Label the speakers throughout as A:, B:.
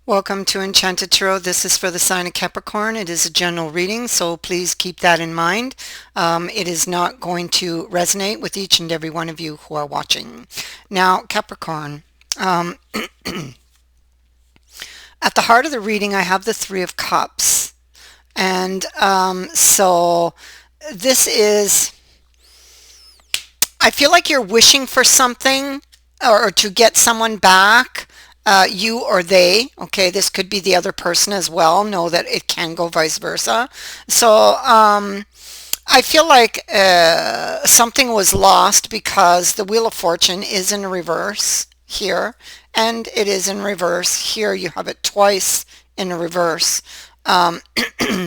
A: Welcome to Enchanted Tarot. This is for the sign of Capricorn. It is a general reading, so please keep that in mind. It is not going to resonate with each and every one of you who are watching. Now, Capricorn, at the heart of the reading, I have the Three of Cups. And so this is, I feel like you're wishing for something or to get someone back. You or they, okay, this could be the other person as well. Know that it can go vice versa. So I feel like something was lost because the Wheel of Fortune is in reverse here, and it is in reverse here. You have it twice in reverse. Um,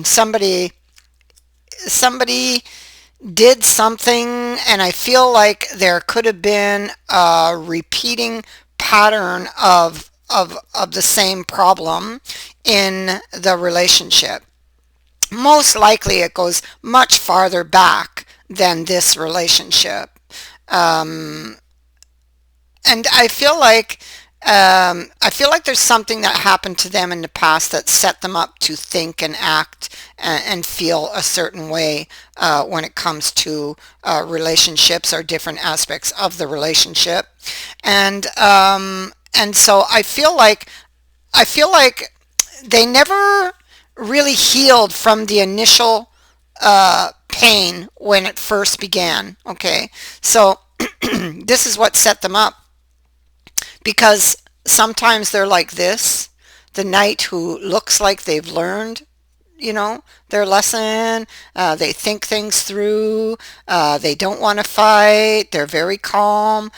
A: somebody somebody did something, and I feel like there could have been a repeating pattern of the same problem in the relationship. Most likely it goes much farther back than this relationship. Um, and I feel like there's something that happened to them in the past that set them up to think and act and feel a certain way when it comes to relationships or different aspects of the relationship. And so I feel like they never really healed from the initial pain when it first began. Okay, so this is what set them up, because sometimes they're like this, the knight who looks like they've learned, their lesson. They think things through. They don't want to fight. They're very calm.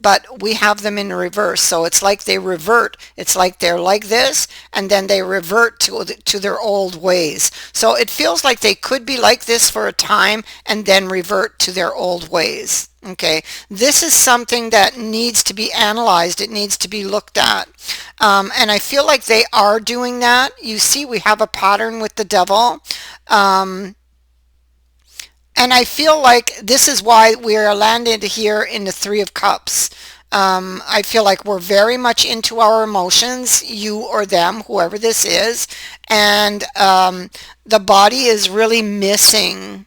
A: But we have them in reverse. So it's like they revert. It's like they're like this, and then they revert to their old ways. So it feels like they could be like this for a time and then revert to their old ways. Okay, this is something that needs to be analyzed. It needs to be looked at. And I feel like they are doing that. You see, we have a pattern with the devil. Um, and I feel like this is why we're landed here in the Three of Cups. I feel like we're very much into our emotions, you or them, whoever this is. And the body is really missing.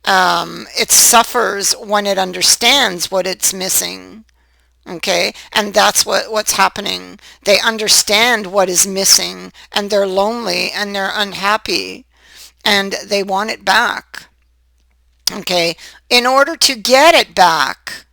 A: It suffers when it understands what it's missing. Okay, and that's what's happening. They understand what is missing, and they're lonely and they're unhappy, and they want it back. Okay, in order to get it back,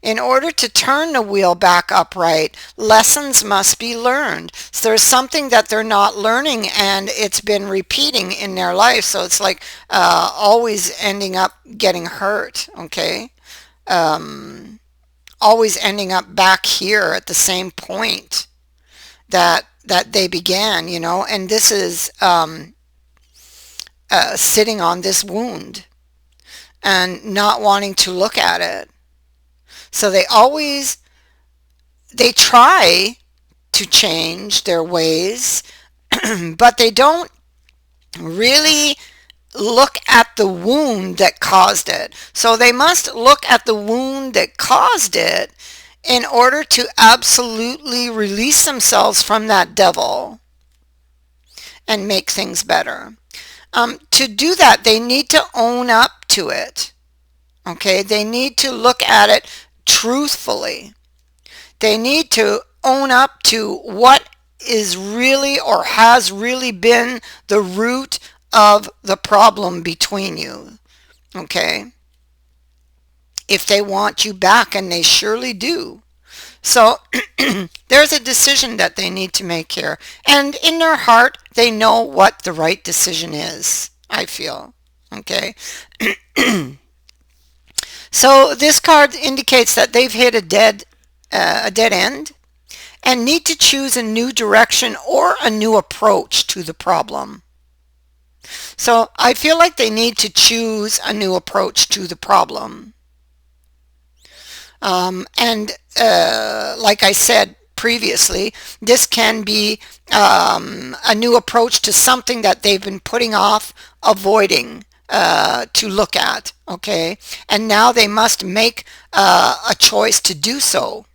A: in order to turn the wheel back upright, lessons must be learned. So there's something that they're not learning, and it's been repeating in their life. So it's like always ending up getting hurt. Okay, always ending up back here at the same point that they began. And this is sitting on this wound and not wanting to look at it. So they try to change their ways, but they don't really look at the wound that caused it. So they must look at the wound that caused it in order to absolutely release themselves from that devil and make things better. To do that, they need to own up to it. Okay, they need to look at it truthfully. They need to own up to what is really or has really been the root of the problem between you. Okay, if they want you back, and they surely do. So there's a decision that they need to make here, and in their heart they know what the right decision is, I feel. Okay. So this card indicates that they've hit a dead end and need to choose a new direction or a new approach to the problem. So I feel like they need to choose a new approach to the problem. And like I said previously, this can be a new approach to something that they've been putting off, avoiding to look at. Okay, and now they must make a choice to do so.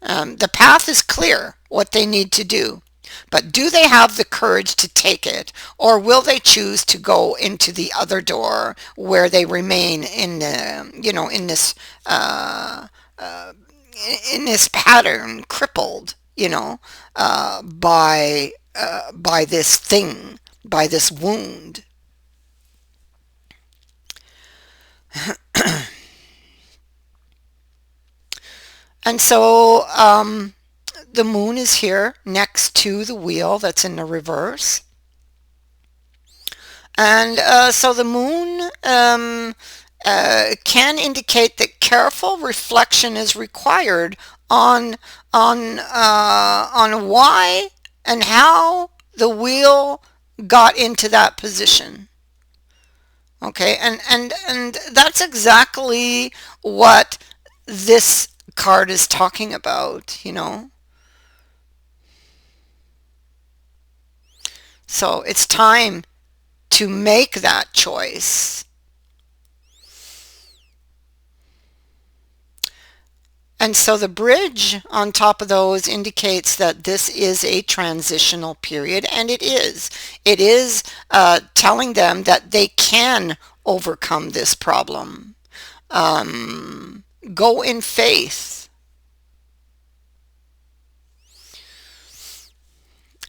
A: The path is clear, what they need to do. But do they have the courage to take it, or will they choose to go into the other door where they remain in, uh, uh, in this pattern, crippled, by this thing, by this wound. And so the moon is here next to the wheel that's in the reverse. And so the moon can indicate that careful reflection is required on on why and how the wheel got into that position. Okay, and that's exactly what this card is talking about. So it's time to make that choice. And so the bridge on top of those indicates that this is a transitional period, and it is. It is telling them that they can overcome this problem. Go in faith.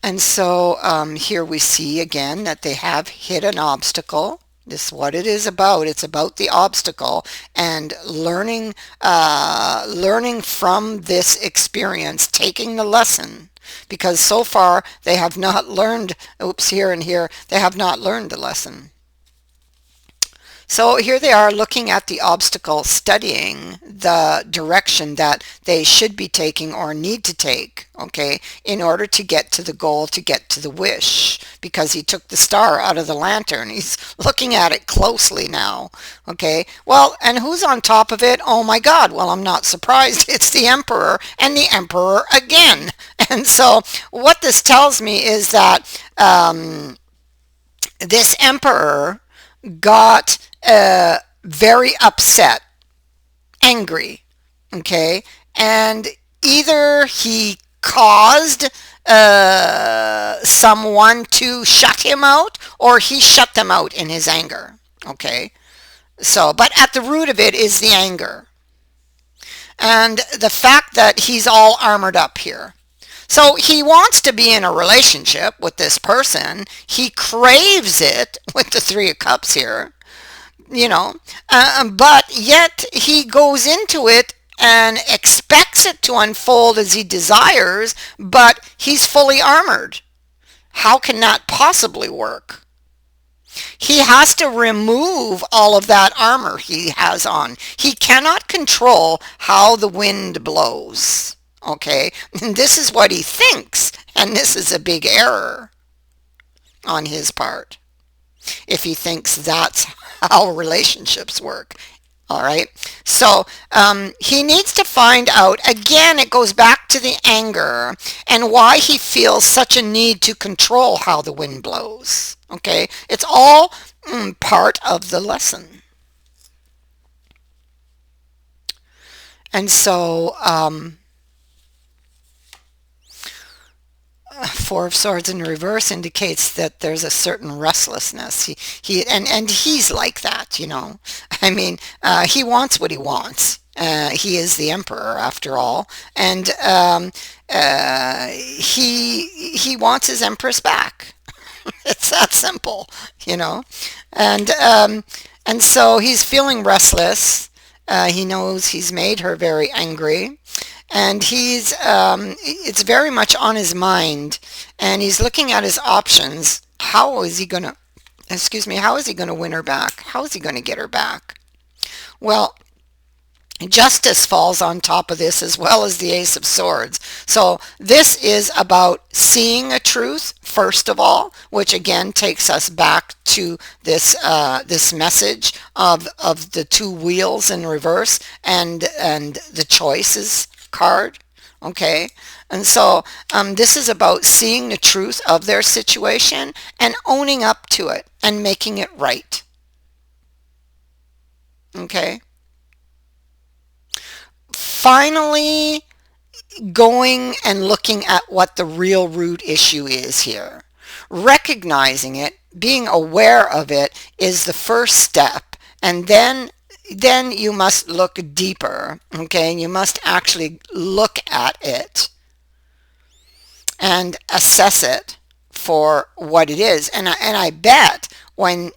A: And so here we see again that they have hit an obstacle. This is what it is about. It's about the obstacle and learning from this experience, taking the lesson. Because so far they have not learned, oops, here and here, they have not learned the lesson. So here they are looking at the obstacle, studying the direction that they should be taking or need to take, okay, in order to get to the goal, to get to the wish, because he took the star out of the lantern. He's looking at it closely now, okay. Well, and who's on top of it? Oh my God, well, I'm not surprised. It's the Emperor, and the Emperor again. And so what this tells me is that this Emperor got very upset, angry, okay? And either he caused someone to shut him out, or he shut them out in his anger, okay? So, but at the root of it is the anger. And the fact that he's all armored up here. So he wants to be in a relationship with this person. He craves it with the Three of Cups here, but yet he goes into it and expects it to unfold as he desires, but he's fully armored. How can that possibly work? He has to remove all of that armor he has on. He cannot control how the wind blows. Okay? And this is what he thinks, and this is a big error on his part, if he thinks that's how relationships work. All right. So he needs to find out, again, it goes back to the anger and why he feels such a need to control how the wind blows. Okay. It's all part of the lesson. And so Four of Swords in reverse indicates that there's a certain restlessness. And he's like that. I mean, he wants what he wants. He is the Emperor after all, and he wants his Empress back. It's that simple. And so he's feeling restless. He knows he's made her very angry. And it's very much on his mind, and he's looking at his options. How is he going to win her back? How is he going to get her back? Well, justice falls on top of this, as well as the Ace of Swords. So this is about seeing a truth, first of all, which again takes us back to this message of the two wheels in reverse and the choices card. Okay, and so this is about seeing the truth of their situation and owning up to it and making it right. Okay, finally going and looking at what the real root issue is here. Recognizing it, being aware of it is the first step, and then you must look deeper, okay? You must actually look at it and assess it for what it is. And I bet when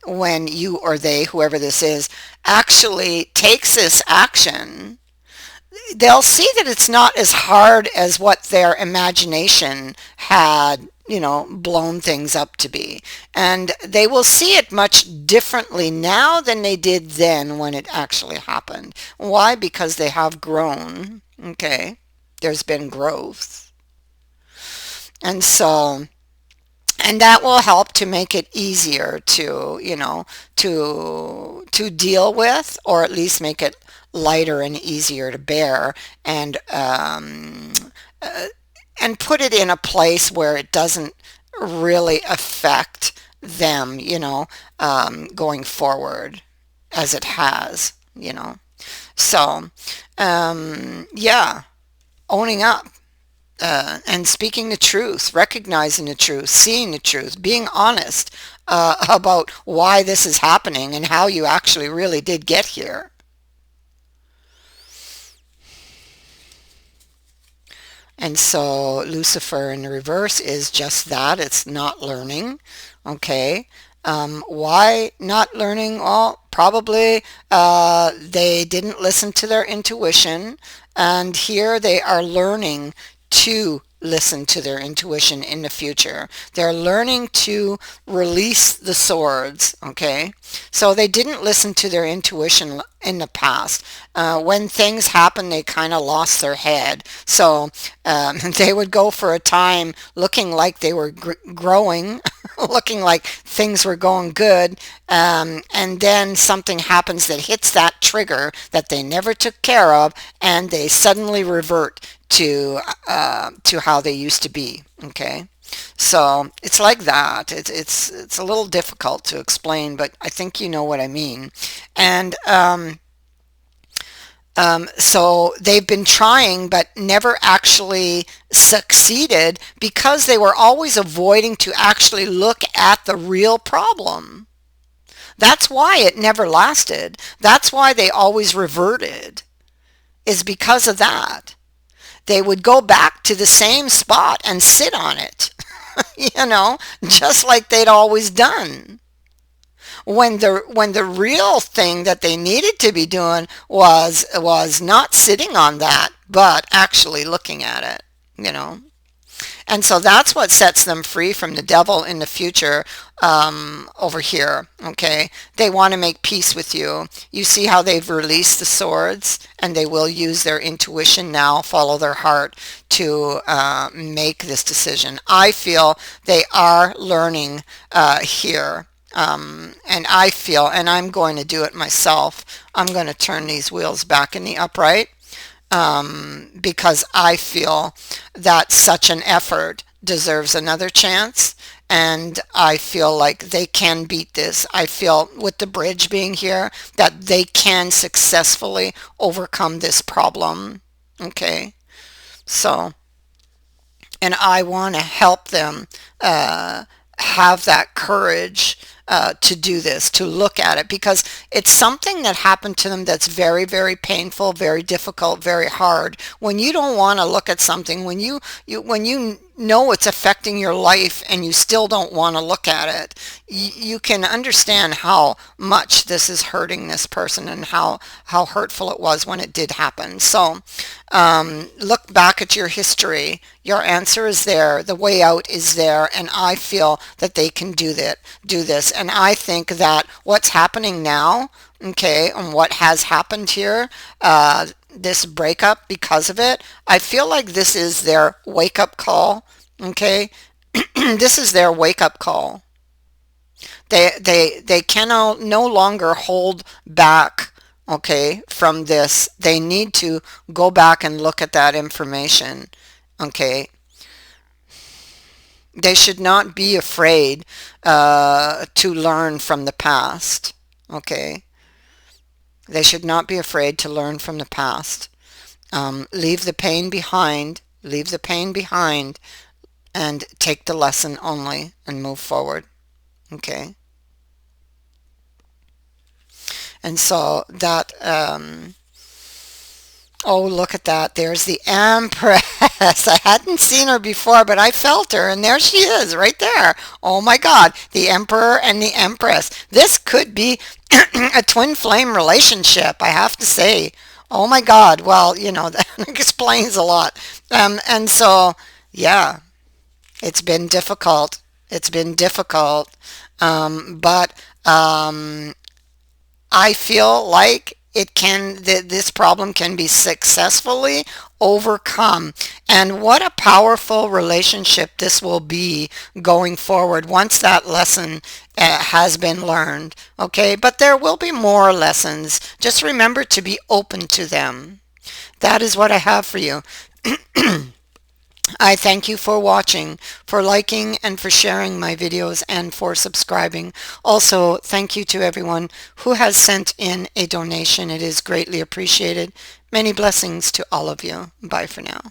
A: you or they, whoever this is, actually takes this action, they'll see that it's not as hard as what their imagination had, blown things up to be. And they will see it much differently now than they did then when it actually happened. Why? Because they have grown, okay? There's been growth. And so, and that will help to make it easier to, to deal with, or at least make it lighter and easier to bear, and put it in a place where it doesn't really affect them, going forward as it has. So, yeah, owning up. And speaking the truth, recognizing the truth, seeing the truth, being honest about why this is happening and how you actually really did get here. And so Lucifer in the reverse is just that. It's not learning. Okay. Why not learning? Well, probably they didn't listen to their intuition. And here they are learning to listen to their intuition in the future. They're learning to release the swords, okay? So they didn't listen to their intuition in the past. When things happened, they kind of lost their head. So they would go for a time looking like they were growing, looking like things were going good, and then something happens that hits that trigger that they never took care of, and they suddenly revert to how they used to be. Okay, so it's like that. It's a little difficult to explain, but I think you know what I mean. And so they've been trying, but never actually succeeded because they were always avoiding to actually look at the real problem. That's why it never lasted. That's why they always reverted, is because of that. They would go back to the same spot and sit on it, just like they'd always done. When the real thing that they needed to be doing was not sitting on that, but actually looking at it. And so that's what sets them free from the devil in the future, over here, okay? They want to make peace with you. You see how they've released the swords, and they will use their intuition now, follow their heart to make this decision. I feel they are learning here. And I feel, and I'm going to do it myself, I'm going to turn these wheels back in the upright, because I feel that such an effort deserves another chance, and I feel like they can beat this. I feel with the bridge being here that they can successfully overcome this problem. Okay, so, and I want to help them have that courage to do this, to look at it, because it's something that happened to them that's very, very painful, very difficult, very hard. When you don't want to look at something, when you know it's affecting your life and you still don't want to look at it, you can understand how much this is hurting this person and how hurtful it was when it did happen. So look back at your history. Your answer is there. The way out is there. And I feel that they can do this. And I think that what's happening now, okay, and what has happened here, this breakup because of it, I feel like this is their wake-up call, okay? This is their wake-up call. They can no longer hold back, okay, from this. They need to go back and look at that information, okay? They should not be afraid to learn from the past, okay? They should not be afraid to learn from the past. Leave the pain behind, Leave the pain behind and take the lesson only and move forward. Okay? And so that, oh, look at that. There's the Empress. I hadn't seen her before, but I felt her, and there she is, right there. Oh my God, the Emperor and the Empress. This could be a twin flame relationship, I have to say. Oh my God. Well, that explains a lot. And so, yeah, it's been difficult. It's been difficult. But I feel like this problem can be successfully overcome. And what a powerful relationship this will be going forward once that lesson has been learned. Okay, but there will be more lessons. Just remember to be open to them. That is what I have for you. I thank you for watching, for liking and for sharing my videos and for subscribing. Also, thank you to everyone who has sent in a donation. It is greatly appreciated. Many blessings to all of you. Bye for now.